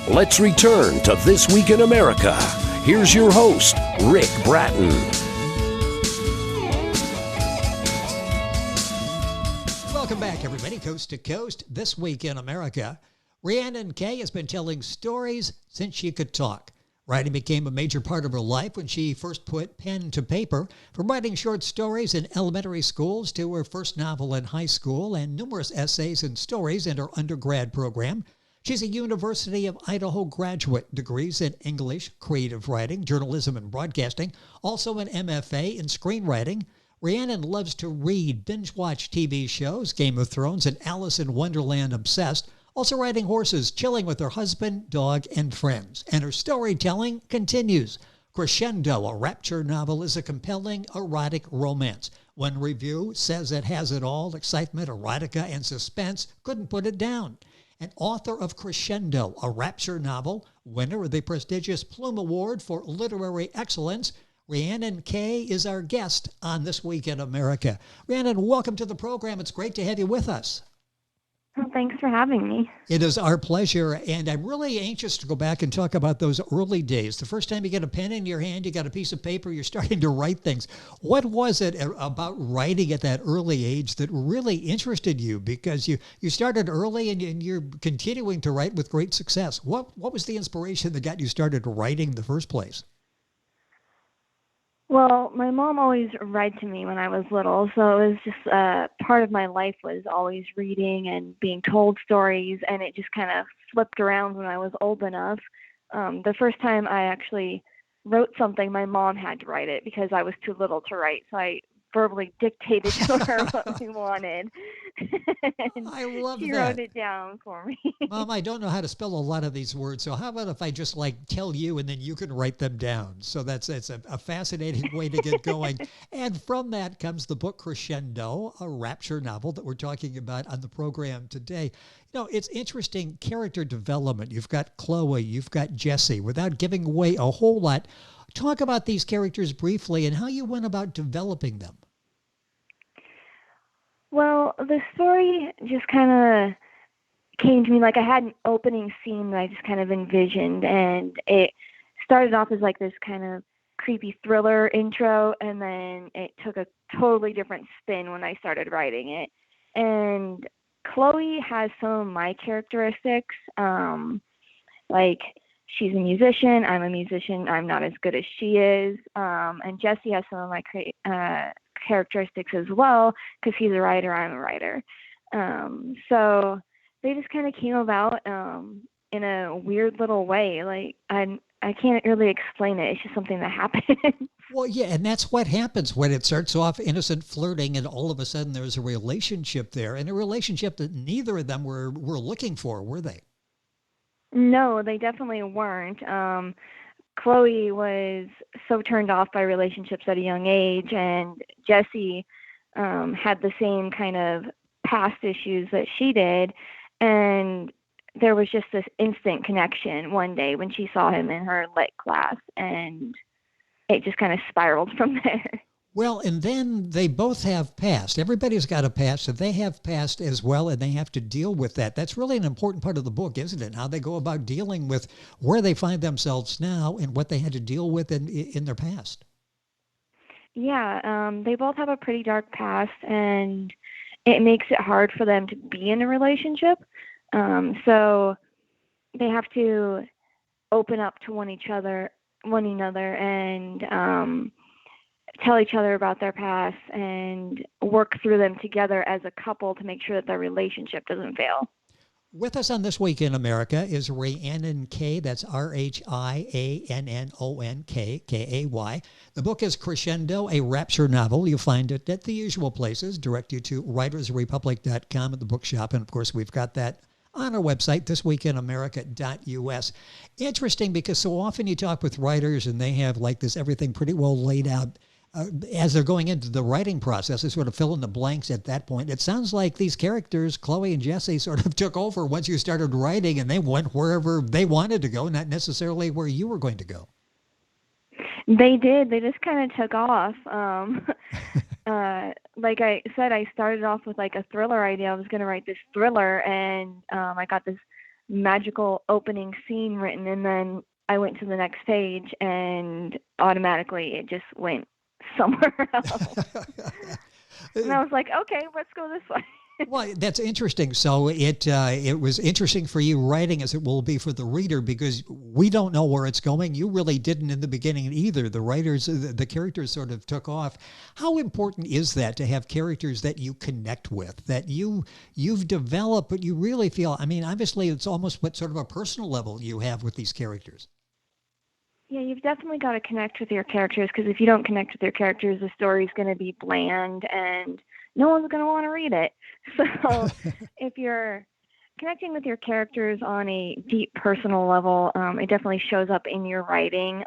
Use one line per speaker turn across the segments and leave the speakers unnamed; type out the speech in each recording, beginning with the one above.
Let's return to This Week in America. Here's your host, Rick Bratton.
Welcome back, everybody, coast to coast. This Week in America. Rhiannon Kay has been telling stories since she could talk. Writing became a major part of her life when she first put pen to paper, from writing short stories in elementary schools to her first novel in high school and numerous essays and stories in her undergrad program. She's a University of Idaho graduate, degrees in English, creative writing, journalism, and broadcasting, also an MFA in screenwriting. Rhiannon loves to read, binge-watch TV shows, Game of Thrones, and Alice in Wonderland obsessed, also riding horses, chilling with her husband, dog, and friends. And her storytelling continues. Crescendo, a Rapture novel, is a compelling erotic romance. One review says it has it all: excitement, erotica, and suspense. Couldn't put it down. An author of Crescendo, a Rapture novel, winner of the prestigious Plume Award for Literary Excellence, Rhiannon Kay is our guest on This Week in America. Rhiannon, welcome to the program. It's great to have you with us.
Well, thanks for having me.
It is our pleasure, and I'm really anxious to go back and talk about those early days. The first time you get a pen in your hand, you got a piece of paper, you're starting to write things. What was it about writing at that early age that really interested you? Because you started early and you're continuing to write with great success. What was the inspiration that got you started writing in the first place?
Well, my mom always read to me when I was little, so it was just part of my life was always reading and being told stories, and it just kind of flipped around when I was old enough. The first time I actually wrote something, my mom had to write it because I was too little to write, so I verbally dictated to her what we wanted.
I love
she
that.
wrote it down for me.
Mom, I don't know how to spell a lot of these words, so how about if I just tell you and then you can write them down? So it's a fascinating way to get going. And from that comes the book Crescendo, a Rapture novel that we're talking about on the program today. You know, it's interesting character development. You've got Chloe, you've got Jesse. Without giving away a whole lot, talk about these characters briefly and how you went about developing them.
Well, the story just kind of came to me I had an opening scene that I just kind of envisioned, and it started off as this kind of creepy thriller intro, and then it took a totally different spin when I started writing it. And Chloe has some of my characteristics, she's a musician, I'm a musician, I'm not as good as she is, and Jesse has some of my characteristics as well, because he's a writer, I'm a writer. So they just kind of came about in a weird little way. I can't really explain it. It's just something that happened.
Well, yeah, and that's what happens when it starts off innocent flirting and all of a sudden there's a relationship there, and a relationship that neither of them were looking for, were they?
No, they definitely weren't. Chloe was so turned off by relationships at a young age, and Jesse had the same kind of past issues that she did, and there was just this instant connection one day when she saw him in her lit class, and it just kind of spiraled from there.
Well, and then they both have past. Everybody's got a past, so they have past as well, and they have to deal with that. That's really an important part of the book, isn't it? How they go about dealing with where they find themselves now and what they had to deal with in their past.
Yeah, they both have a pretty dark past, and it makes it hard for them to be in a relationship. So they have to open up to one another, and tell each other about their past and work through them together as a couple to make sure that their relationship doesn't fail.
With us on This Week in America is Rhiannon Kay. That's Rhiannon Kay. The book is Crescendo, a Rapture novel. You'll find it at the usual places. Direct you to writersrepublic.com at the bookshop. And, of course, we've got that on our website, thisweekinamerica.us. Interesting, because so often you talk with writers and they have this everything pretty well laid out. As they're going into the writing process, they sort of fill in the blanks at that point. It sounds like these characters, Chloe and Jesse, sort of took over once you started writing, and they went wherever they wanted to go, not necessarily where you were going to go.
They did. They just kind of took off. Like I said, I started off with a thriller idea. I was going to write this thriller, and I got this magical opening scene written, and then I went to the next page and automatically it just went somewhere else. And I was like, okay, let's go this way.
Well, that's interesting. So it was interesting for you writing as it will be for the reader, because we don't know where it's going. You really didn't in the beginning either. The writers, the characters sort of took off. How important is that to have characters that you connect with, that you've developed, but you really feel, I mean, obviously it's almost what sort of a personal level you have with these characters.
Yeah, you've definitely got to connect with your characters, because if you don't connect with your characters, the story's going to be bland and no one's going to want to read it. So if you're connecting with your characters on a deep personal level, it definitely shows up in your writing,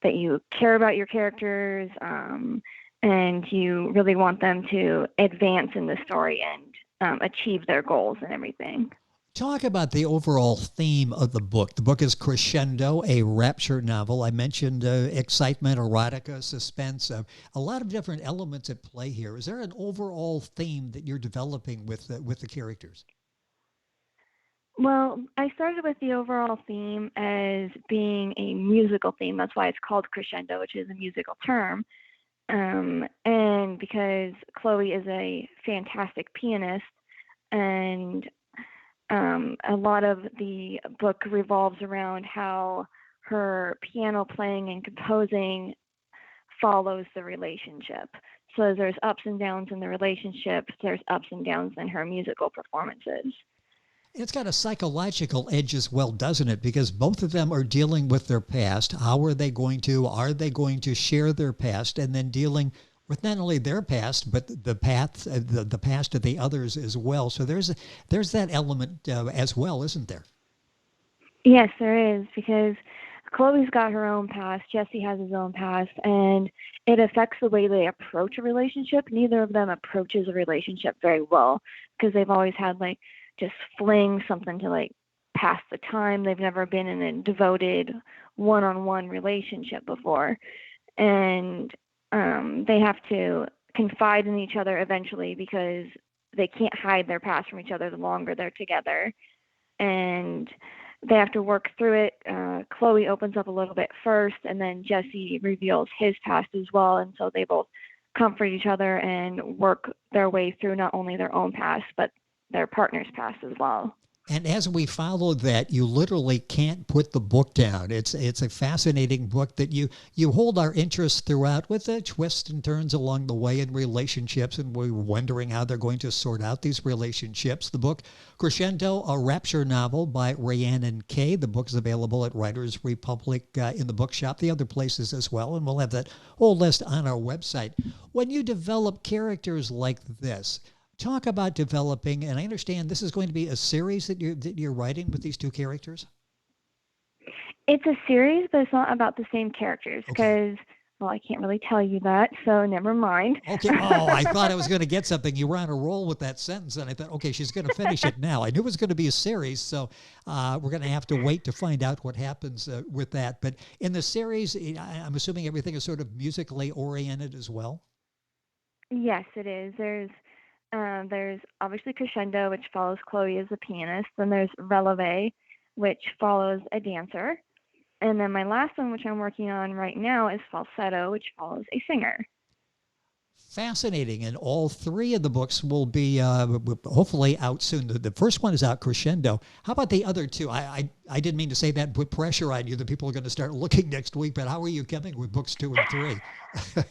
that you care about your characters, and you really want them to advance in the story and achieve their goals and everything.
Talk about the overall theme of the book. The book is Crescendo, a rapture novel. I mentioned excitement, erotica, suspense, a lot of different elements at play here. Is there an overall theme that you're developing with the characters?
Well, I started with the overall theme as being a musical theme. That's why it's called crescendo, which is a musical term. And because Chloe is a fantastic pianist, and a lot of the book revolves around how her piano playing and composing follows the relationship. So there's ups and downs in the relationship. There's ups and downs in her musical performances.
It's got a psychological edge as well, doesn't it? Because both of them are dealing with their past. Are they going to share their past, and then dealing with not only their past, but the past of the others as well. So there's that element as well, isn't there?
Yes, there is, because Chloe's got her own past, Jesse has his own past, and it affects the way they approach a relationship. Neither of them approaches a relationship very well, because they've always had like just fling something to like pass the time. They've never been in a devoted one-on-one relationship before. And they have to confide in each other eventually, because they can't hide their past from each other the longer they're together. And they have to work through it. Chloe opens up a little bit first, and then Jesse reveals his past as well. And so they both comfort each other and work their way through not only their own past, but their partner's past as well.
And as we follow that, you literally can't put the book down. It's a fascinating book that you hold our interest throughout, with the twists and turns along the way in relationships, and we're wondering how they're going to sort out these relationships. The book, Crescendo, a rapture novel by Rhiannon K. The book is available at Writers Republic in the bookshop, the other places as well, and we'll have that whole list on our website. When you develop characters like this, talk about developing, and I understand this is going to be a series that you're writing with these two characters?
It's a series, but it's not about the same characters, because, well, I can't really tell you that, so never mind.
Okay. Oh, I thought I was going to get something. You were on a roll with that sentence, and I thought, okay, she's going to finish it now. I knew it was going to be a series, so we're going to have to wait to find out what happens with that. But in the series, I'm assuming everything is sort of musically oriented as well?
Yes, it is. There's obviously Crescendo, which follows Chloe as a pianist. Then there's Releve, which follows a dancer. And then my last one, which I'm working on right now, is Falsetto, which follows a singer.
Fascinating. And all three of the books will be hopefully out soon. The first one is out, Crescendo. How about the other two? I didn't mean to say that, put pressure on you that people are going to start looking next week, but how are you coming with books 2 and 3?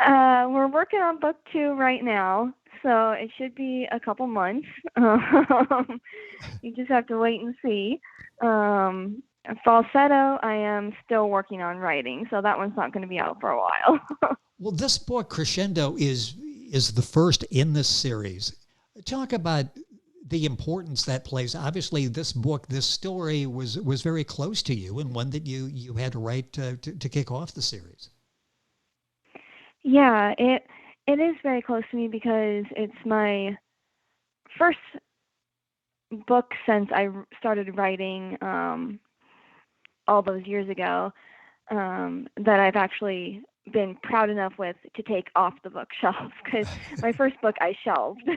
We're working on book 2 right now, so it should be a couple months. You just have to wait and see. Falsetto, I am still working on writing, so that one's not going to be out for a while.
Well, this book, Crescendo, is the first in this series. Talk about the importance that plays. Obviously, this book, this story was very close to you, and one that you had to write to kick off the series.
Yeah, it is very close to me, because it's my first book since I started writing all those years ago, that I've actually been proud enough with to take off the bookshelf, because my first book I shelved.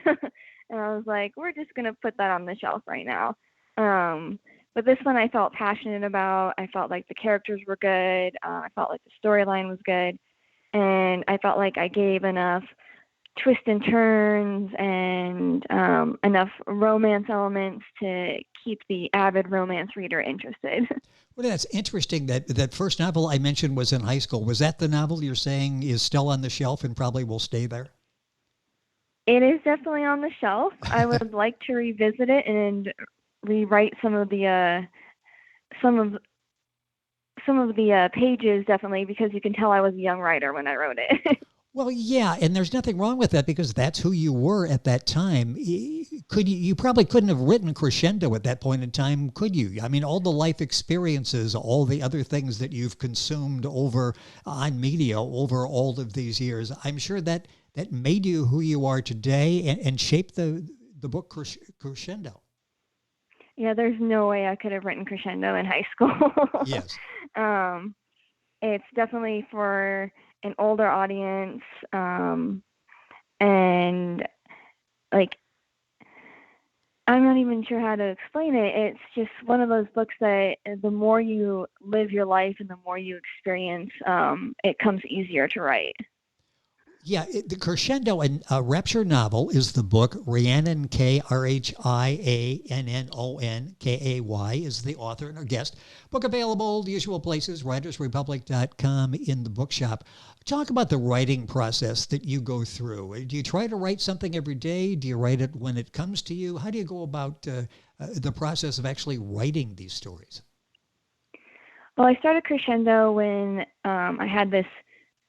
And I was like, we're just going to put that on the shelf right now. But this one I felt passionate about. I felt like the characters were good. I felt like the storyline was good. And I felt like I gave enough twists and turns and enough romance elements to keep the avid romance reader interested.
Well, that's interesting. That first novel I mentioned was in high school. Was that the novel you're saying is still on the shelf and probably will stay there?
It is definitely on the shelf. I would like to revisit it and rewrite some of the pages, definitely, because you can tell I was a young writer when I wrote it.
Well, yeah, and there's nothing wrong with that because that's who you were at that time. You probably couldn't have written Crescendo at that point in time, could you? I mean, all the life experiences, all the other things that you've consumed over on media over all of these years, I'm sure that made you who you are today and shaped the book Crescendo.
Yeah, there's no way I could have written Crescendo in high school.
Yes.
It's definitely for an older audience, and like I'm not even sure how to explain it. It's just one of those books that the more you live your life and the more you experience, it comes easier to write.
Yeah, the Crescendo and Rapture novel is the book. Rhiannon, Rhiannon, Kay is the author and our guest. Book available, the usual places, writersrepublic.com, in the bookshop. Talk about the writing process that you go through. Do you try to write something every day? Do you write it when it comes to you? How do you go about the process of actually writing these stories?
Well, I started Crescendo when I had this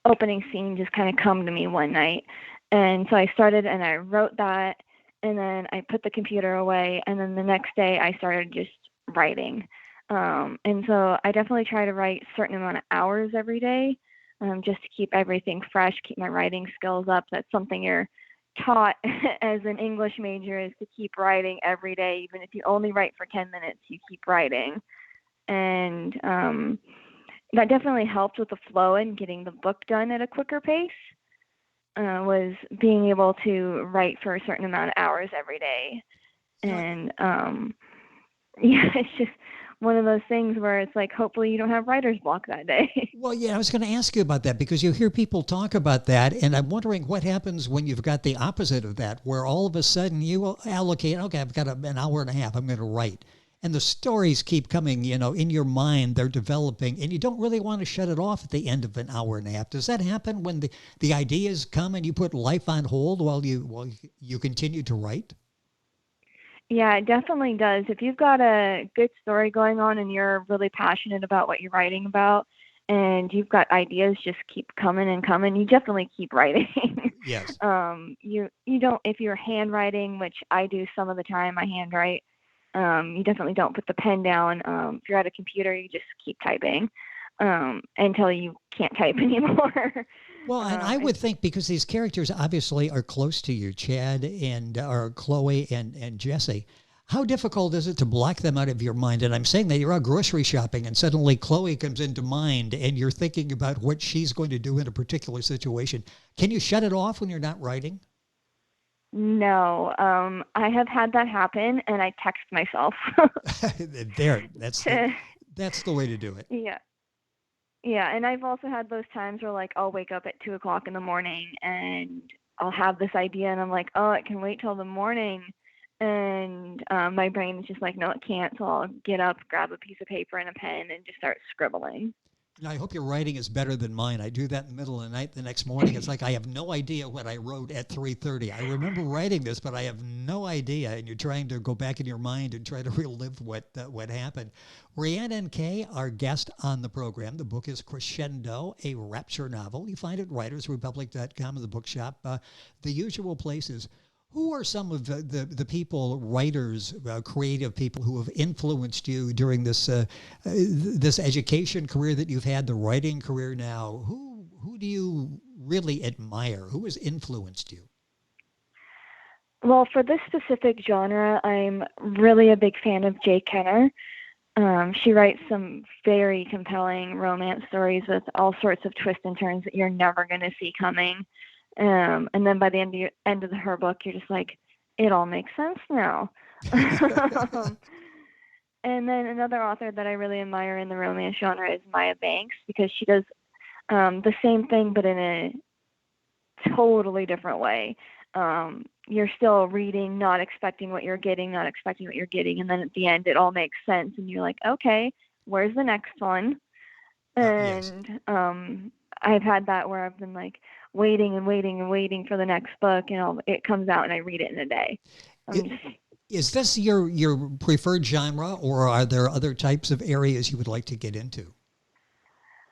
opening scene just kind of come to me one night. And so I started and I wrote that, and then I put the computer away, and then the next day I started just writing. And so I definitely try to write a certain amount of hours every day, just to keep everything fresh, keep my writing skills up. That's something you're taught as an English major, is to keep writing every day. Even if you only write for 10 minutes, you keep writing. And that definitely helped with the flow and getting the book done at a quicker pace, was being able to write for a certain amount of hours every day. And yeah, it's just one of those things where it's like, hopefully you don't have writer's block that day.
Well, yeah, I was going to ask you about that because you hear people talk about that, and I'm wondering what happens when you've got the opposite of that, where all of a sudden you will allocate, okay, I've got an hour and a half, I'm going to write. And the stories keep coming, in your mind, they're developing, and you don't really want to shut it off at the end of an hour and a half. Does that happen when the ideas come and you put life on hold while you continue to write?
Yeah, it definitely does. If you've got a good story going on and you're really passionate about what you're writing about, and you've got ideas just keep coming and coming, you definitely keep writing.
Yes.
You don't, if you're handwriting, which I do some of the time, I handwrite. You definitely don't put the pen down. If you're at a computer, you just keep typing until you can't type anymore.
Well, and I would think because these characters obviously are close to you, Chad or Chloe and Jesse, how difficult is it to block them out of your mind? And I'm saying that you're out grocery shopping and suddenly Chloe comes into mind and you're thinking about what she's going to do in a particular situation. Can you shut it off when you're not writing?
No, I have had that happen, and I text myself.
That's the way to do it.
Yeah, and I've also had those times where, like, I'll wake up at 2:00 in the morning, and I'll have this idea, and I'm like, oh, it can wait till the morning, and my brain is just like, no, it can't. So I'll get up, grab a piece of paper and a pen, and just start scribbling.
I hope your writing is better than mine. I do that in the middle of the night. The next morning, it's like I have no idea what I wrote at 3:30. I remember writing this, but I have no idea. And you're trying to go back in your mind and try to relive what happened. Rhiannon Kay, our guest on the program. The book is Crescendo, a Rapture novel. You find it at writersrepublic.com in the bookshop. The usual places. Who are some of the people, writers, creative people who have influenced you during this this education career that you've had, the writing career now? Who do you really admire? Who has influenced you?
Well, for this specific genre, I'm really a big fan of Jay Kenner. She writes some very compelling romance stories with all sorts of twists and turns that you're never going to see coming. And then by the end of her book, you're just like, it all makes sense now. And then another author that I really admire in the romance genre is Maya Banks, because she does the same thing but in a totally different way. You're still reading, not expecting what you're getting, and then at the end it all makes sense, and you're like, okay, where's the next one? And yes. I've had that where I've been like waiting and waiting and waiting for the next book, and it comes out and I read it in a day.
Is this your preferred genre, or are there other types of areas you would like to get into?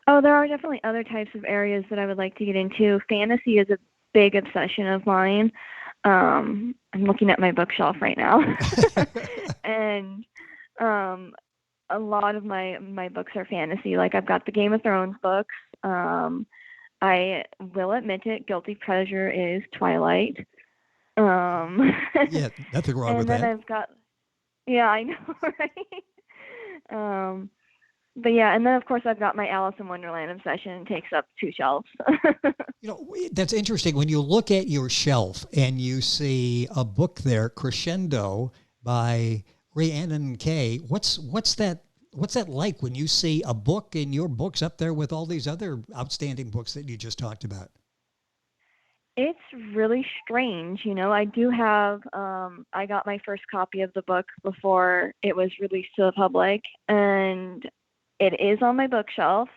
Oh, there are definitely other types of areas that I would like to get into. Fantasy is a big obsession of mine. I'm looking at my bookshelf right now. And a lot of my books are fantasy. Like, I've got the Game of Thrones books. I will admit it, guilty pleasure is Twilight.
Yeah, nothing wrong with that.
And then I've got, yeah, I know, right? But yeah, and then of course I've got my Alice in Wonderland obsession. It takes up 2 shelves.
That's interesting. When you look at your shelf and you see a book there, Crescendo by Rhiannon K. What's that like when you see a book in your books up there with all these other outstanding books that you just talked about?
It's really strange. I do have, I got my first copy of the book before it was released to the public, and it is on my bookshelf,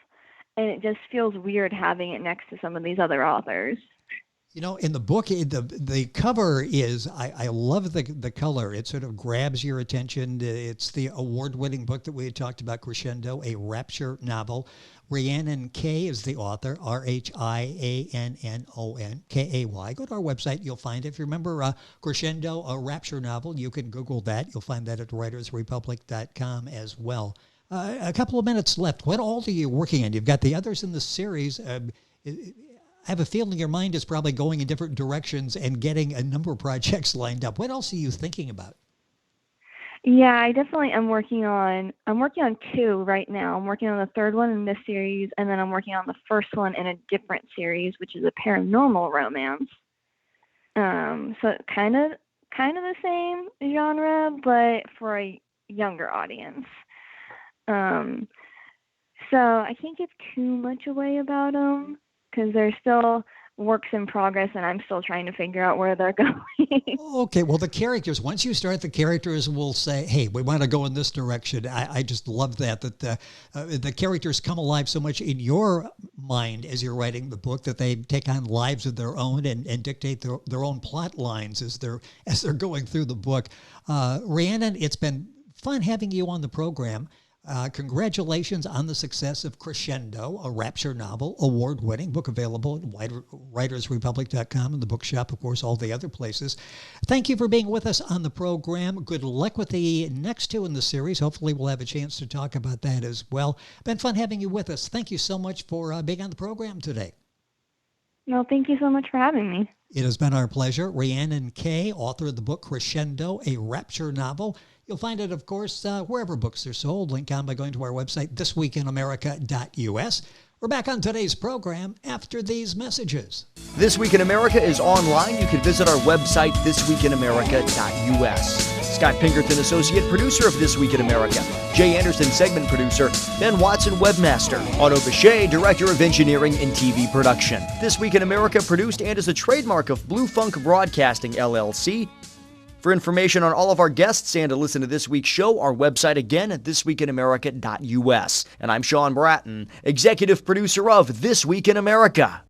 and it just feels weird having it next to some of these other authors.
In the book, the cover is, I love the color. It sort of grabs your attention. It's the award-winning book that we had talked about, Crescendo, a Rapture novel. Rhiannon K is the author, Rhiannon Kay. Go to our website. You'll find it. If you remember Crescendo, a Rapture novel, you can Google that. You'll find that at writersrepublic.com as well. A couple of minutes left. What all are you working on? You've got the others in the series. I have a feeling your mind is probably going in different directions and getting a number of projects lined up. What else are you thinking about?
Yeah, I definitely am working on 2 right now. I'm working on the 3rd one in this series, and then I'm working on the 1st one in a different series, which is a paranormal romance. So kind of the same genre, but for a younger audience. So I can't give too much away about them because they're still works in progress, and I'm still trying to figure out where they're going.
Okay, well, the characters, once you start, the characters will say, hey, we want to go in this direction. I just love that the characters come alive so much in your mind as you're writing the book that they take on lives of their own and dictate their own plot lines as they're going through the book. Rhiannon, it's been fun having you on the program. Congratulations on the success of Crescendo, a Rapture novel, award-winning book available at writersrepublic.com and the bookshop, of course, all the other places. Thank you for being with us on the program. Good luck with the next 2 in the series. Hopefully we'll have a chance to talk about that as well. Been fun having you with us. Thank you so much for being on the program today.
No, thank you so much for having me.
It has been our pleasure. Rhiannon K., author of the book Crescendo, a Rapture novel. You'll find it, of course, wherever books are sold. Link on by going to our website, thisweekinamerica.us. We're back on today's program after these messages.
This Week in America is online. You can visit our website, thisweekinamerica.us. Scott Pinkerton, associate producer of This Week in America. Jay Anderson, segment producer. Ben Watson, webmaster. Otto Bechet, director of engineering and TV production. This Week in America produced and is a trademark of Blue Funk Broadcasting, LLC. For information on all of our guests and to listen to this week's show, our website again at thisweekinamerica.us. And I'm Sean Bratton, executive producer of This Week in America.